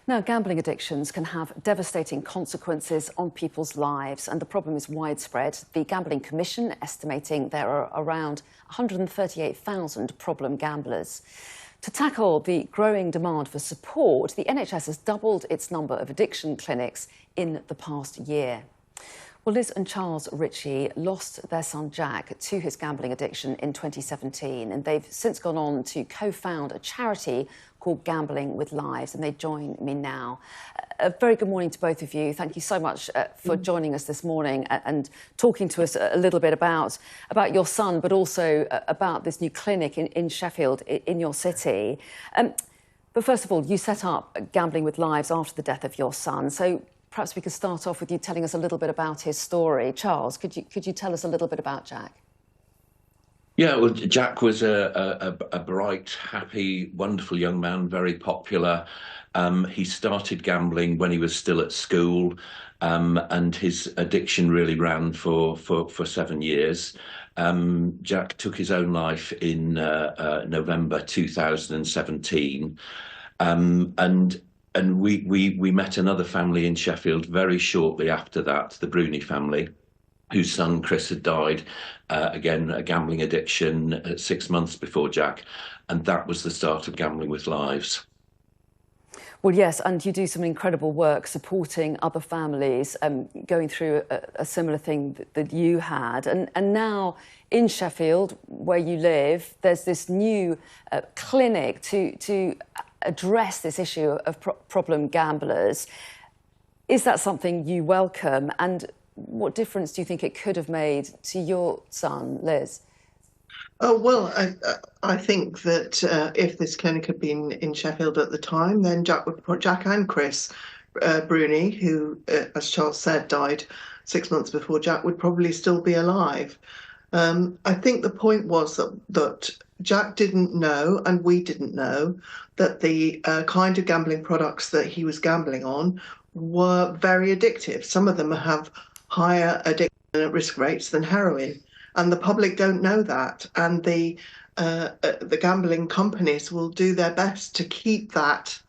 Now, gambling addictions can have devastating consequences on people's lives, and the problem is widespread. The Gambling Commission estimating there are around 138,000 problem gamblers. To tackle the growing demand for support, the NHS has doubled its number of addiction clinics in the past year. Well, Liz and Charles Ritchie lost their son Jack to his gambling addiction in 2017, and they've since gone on to co-found a charity called Gambling with Lives, and they join me now. A very good morning to both of you. Thank you so much for joining us this morning and talking to us a little bit about your son, but also about this new clinic in Sheffield, in your city. But first of all, you set up Gambling with Lives after the death of your son. So perhaps we could start off with you telling us a little bit about his story. Charles, could you tell us a little bit about Jack? Yeah, well, Jack was a bright, happy, wonderful young man, very popular. He started gambling when he was still at school, and his addiction really ran for 7 years. Jack took his own life in November 2017, and we met another family in Sheffield very shortly after that, the Bruni family, whose son Chris had died, again, a gambling addiction 6 months before Jack. And that was the start of Gambling with Lives. Well, yes, and you do some incredible work supporting other families going through a similar thing that you had. And now in Sheffield, where you live, there's this new clinic to address this issue of problem gamblers. Is that something you welcome? And what difference do you think it could have made to your son, Liz? Oh, well, I think that if this clinic had been in Sheffield at the time, then Jack and Chris Bruni, who, as Charles said, died 6 months before Jack, would probably still be alive. I think the point was that Jack didn't know, and we didn't know, that the kind of gambling products that he was gambling on were very addictive. Some of them have higher addiction and risk rates than heroin, and the public don't know that. And the gambling companies will do their best to keep that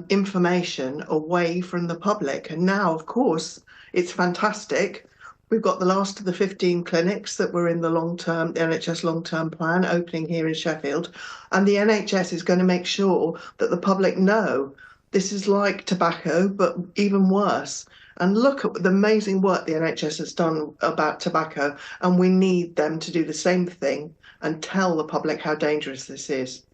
information away from the public. And now, of course, it's fantastic. We've got the last of the 15 clinics that were in the NHS long-term plan opening here in Sheffield, and the NHS is going to make sure that the public know this is like tobacco, but even worse. And look at the amazing work the NHS has done about tobacco, and we need them to do the same thing and tell the public how dangerous this is.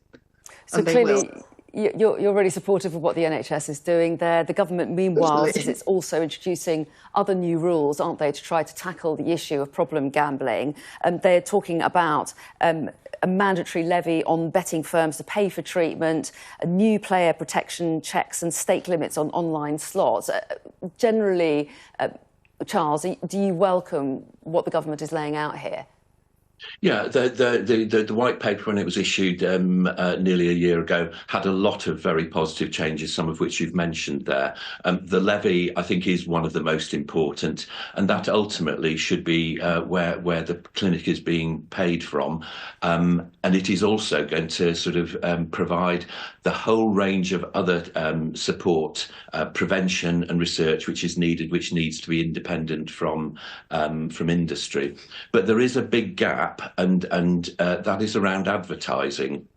So clearly, you're really supportive of what the NHS is doing there. The government, meanwhile, says it's also introducing other new rules, aren't they, to try to tackle the issue of problem gambling. They're talking about a mandatory levy on betting firms to pay for treatment, a new player protection checks and stake limits on online slots. Generally, Charles, do you welcome what the government is laying out here? Yeah, the white paper, when it was issued nearly a year ago, had a lot of very positive changes, some of which you've mentioned there. The levy, I think, is one of the most important, and that ultimately should be where the clinic is being paid from. And it is also going to sort of provide the whole range of other support, prevention and research which is needed, which needs to be independent from industry. But there is a big gap, and that is around advertising.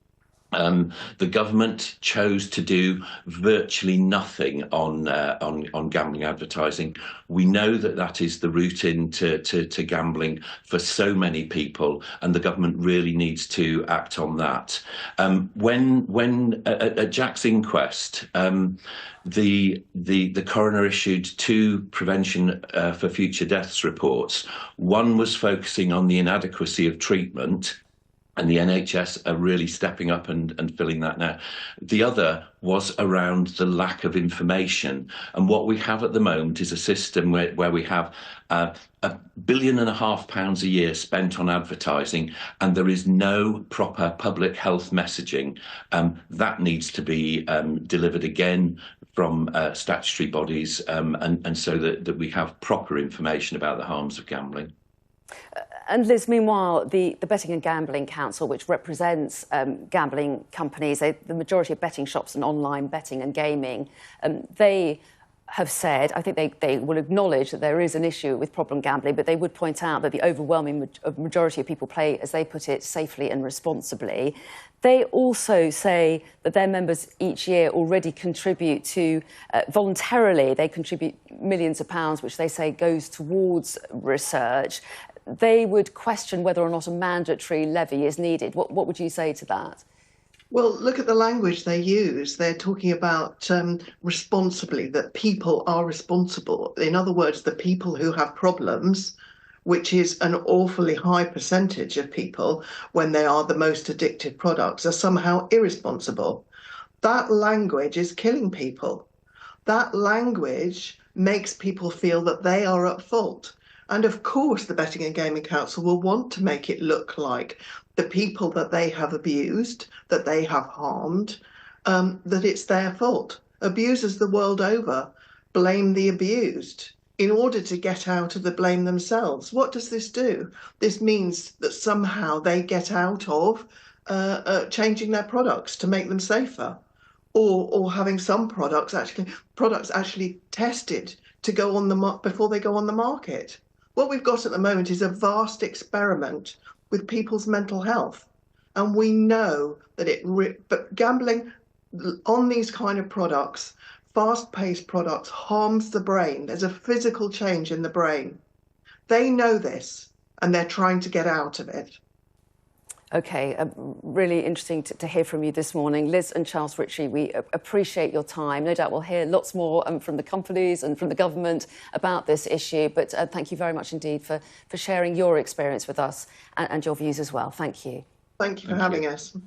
The government chose to do virtually nothing on gambling advertising. We know that is the route into gambling for so many people, and the government really needs to act on that. When at Jack's inquest, the coroner issued 2 prevention for future deaths reports. One was focusing on the inadequacy of treatment, and the NHS are really stepping up and filling that now. The other was around the lack of information. And what we have at the moment is a system where we have £1.5 billion a year spent on advertising, and there is no proper public health messaging. That needs to be delivered again from statutory bodies, and so that we have proper information about the harms of gambling. And Liz, meanwhile, the Betting and Gambling Council, which represents gambling companies, the majority of betting shops and online betting and gaming, they have said, I think they will acknowledge that there is an issue with problem gambling, but they would point out that the overwhelming majority of people play, as they put it, safely and responsibly. They also say that their members each year already contribute to, voluntarily, they contribute millions of pounds, which they say goes towards research. They would question whether or not a mandatory levy is needed. What would you say to that? Well, look at the language they use. They're talking about responsibly, that people are responsible. In other words, the people who have problems, which is an awfully high percentage of people when they are the most addictive products, are somehow irresponsible. That language is killing people. That language makes people feel that they are at fault. And of course, the Betting and Gaming Council will want to make it look like the people that they have abused, that they have harmed, that it's their fault. Abusers the world over blame the abused in order to get out of the blame themselves. What does this do? This means that somehow they get out of changing their products to make them safer, or having some products actually tested to go on before they go on the market. What we've got at the moment is a vast experiment with people's mental health. And we know that but gambling on these kind of products, fast-paced products, harms the brain. There's a physical change in the brain. They know this, and they're trying to get out of it. OK, really interesting to hear from you this morning. Liz and Charles Ritchie, we appreciate your time. No doubt we'll hear lots more from the companies and from the government about this issue. But thank you very much indeed for sharing your experience with us and your views as well. Thank you. Thank you for having us.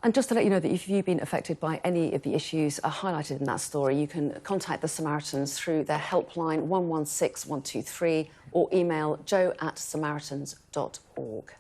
And just to let you know that if you've been affected by any of the issues highlighted in that story, you can contact the Samaritans through their helpline 116123 or email joe@samaritans.org.